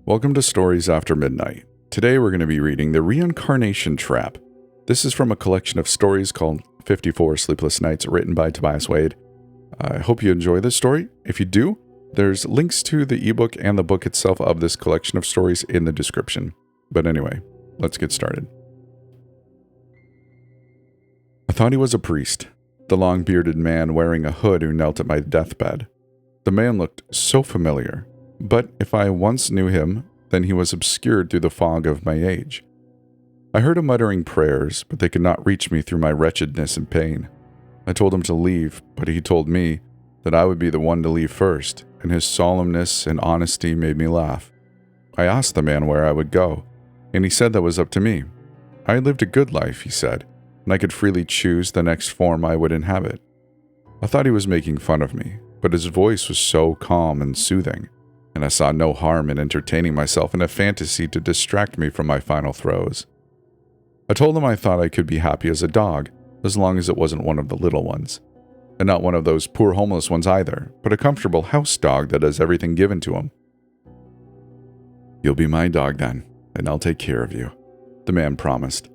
Welcome to Stories After Midnight. Today we're going to be reading The Reincarnation Trap. This is from a collection of stories called 54 Sleepless Nights, written by Tobias Wade. I hope you enjoy this story. If you do, there's links to the ebook and the book itself of this collection of stories in the description. But anyway, let's get started. I thought he was a priest, the long-bearded man wearing a hood who knelt at my deathbed. The man looked so familiar, but if I once knew him, then he was obscured through the fog of my age. I heard him muttering prayers, but they could not reach me through my wretchedness and pain. I told him to leave, but he told me that I would be the one to leave first, and his solemnness and honesty made me laugh. I asked the man where I would go, and he said that was up to me. I had lived a good life, he said, and I could freely choose the next form I would inhabit. I thought he was making fun of me, but his voice was so calm and soothing, and I saw no harm in entertaining myself in a fantasy to distract me from my final throes. I told him I thought I could be happy as a dog, as long as it wasn't one of the little ones, and not one of those poor homeless ones either, but a comfortable house dog that has everything given to him. "You'll be my dog then, and I'll take care of you," the man promised.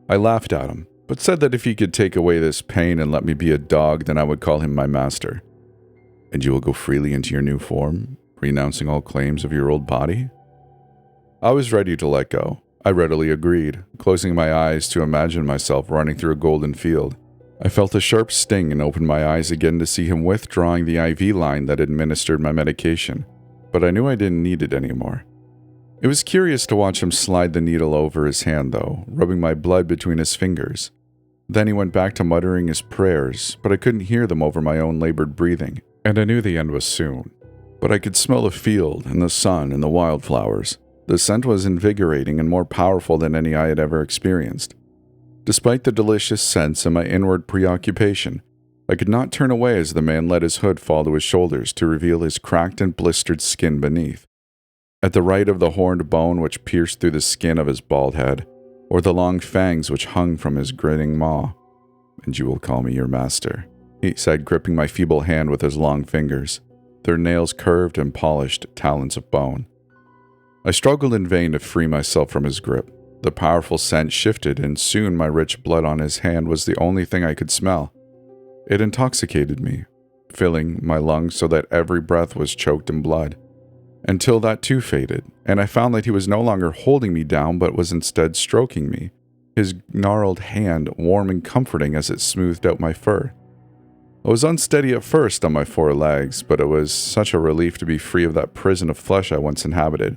I laughed at him, but said that if he could take away this pain and let me be a dog, then I would call him my master. "And you will go freely into your new form, renouncing all claims of your old body?" I was ready to let go. I readily agreed, closing my eyes to imagine myself running through a golden field. I felt a sharp sting and opened my eyes again to see him withdrawing the IV line that administered my medication, but I knew I didn't need it anymore. It was curious to watch him slide the needle over his hand, though, rubbing my blood between his fingers. Then he went back to muttering his prayers, but I couldn't hear them over my own labored breathing, and I knew the end was soon. But I could smell the field and the sun and the wildflowers. The scent was invigorating and more powerful than any I had ever experienced. Despite the delicious scents and my inward preoccupation, I could not turn away as the man let his hood fall to his shoulders to reveal his cracked and blistered skin beneath. At the right of the horned bone which pierced through the skin of his bald head, or the long fangs which hung from his grinning maw. "And you will call me your master," he said, gripping my feeble hand with his long fingers, their nails curved and polished talons of bone. I struggled in vain to free myself from his grip. The powerful scent shifted, and soon my rich blood on his hand was the only thing I could smell. It intoxicated me, filling my lungs so that every breath was choked in blood, until that too faded, and I found that he was no longer holding me down but was instead stroking me, his gnarled hand warm and comforting as it smoothed out my fur. I was unsteady at first on my four legs, but it was such a relief to be free of that prison of flesh I once inhabited.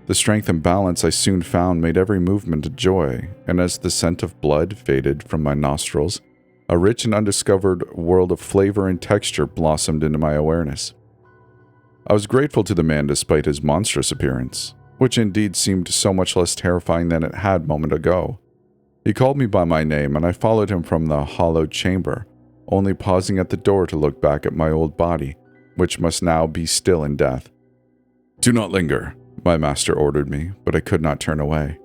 The strength and balance I soon found made every movement a joy, and as the scent of blood faded from my nostrils, a rich and undiscovered world of flavor and texture blossomed into my awareness. I was grateful to the man despite his monstrous appearance, which indeed seemed so much less terrifying than it had a moment ago. He called me by my name, and I followed him from the hollowed chamber, only pausing at the door to look back at my old body, which must now be still in death. "Do not linger," my master ordered me, but I could not turn away.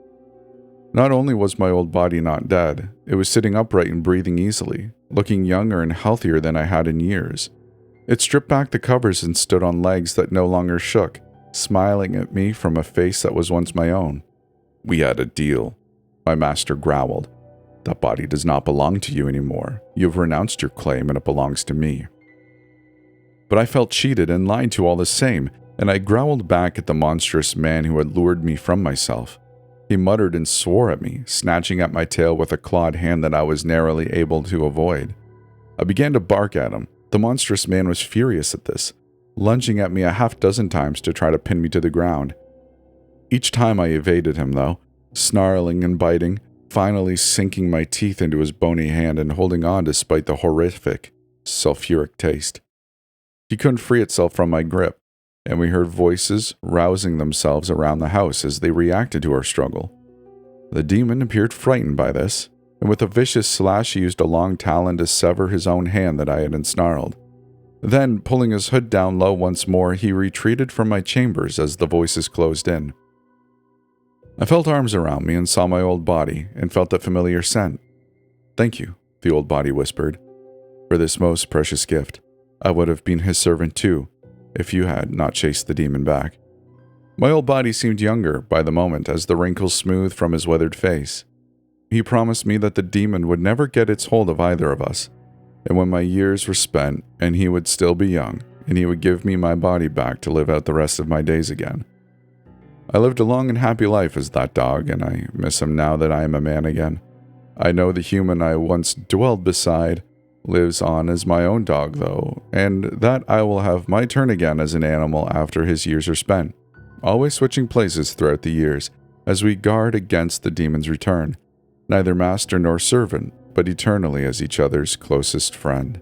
Not only was my old body not dead, it was sitting upright and breathing easily, looking younger and healthier than I had in years. It stripped back the covers and stood on legs that no longer shook, smiling at me from a face that was once my own. "We had a deal," my master growled. "That body does not belong to you anymore. You have renounced your claim and it belongs to me." But I felt cheated and lied to all the same, and I growled back at the monstrous man who had lured me from myself. He muttered and swore at me, snatching at my tail with a clawed hand that I was narrowly able to avoid. I began to bark at him. The monstrous man was furious at this, lunging at me a half-dozen times to try to pin me to the ground. Each time I evaded him, though, snarling and biting, finally sinking my teeth into his bony hand and holding on despite the horrific, sulfuric taste. He couldn't free itself from my grip, and we heard voices rousing themselves around the house as they reacted to our struggle. The demon appeared frightened by this, and with a vicious slash he used a long talon to sever his own hand that I had ensnarled. Then, pulling his hood down low once more, he retreated from my chambers as the voices closed in. I felt arms around me and saw my old body, and felt that familiar scent. "Thank you," the old body whispered, "for this most precious gift. I would have been his servant too, if you had not chased the demon back." My old body seemed younger by the moment as the wrinkles smoothed from his weathered face. He promised me that the demon would never get its hold of either of us, and when my years were spent, and he would still be young, and he would give me my body back to live out the rest of my days again. I lived a long and happy life as that dog, and I miss him now that I am a man again. I know the human I once dwelled beside lives on as my own dog, though, and that I will have my turn again as an animal after his years are spent, always switching places throughout the years, as we guard against the demon's return, neither master nor servant, but eternally as each other's closest friend.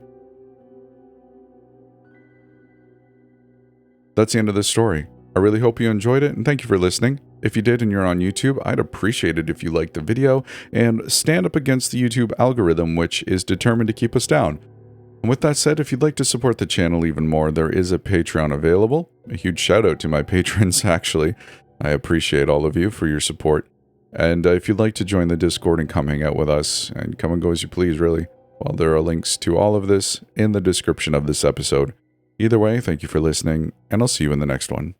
That's the end of the story. I really hope you enjoyed it, and thank you for listening. If you did and you're on YouTube, I'd appreciate it if you liked the video and stand up against the YouTube algorithm, which is determined to keep us down. And with that said, if you'd like to support the channel even more, there is a Patreon available. A huge shout out to my patrons, actually. I appreciate all of you for your support. And if you'd like to join the Discord and come hang out with us, and come and go as you please, really, well, there are links to all of this in the description of this episode. Either way, thank you for listening, and I'll see you in the next one.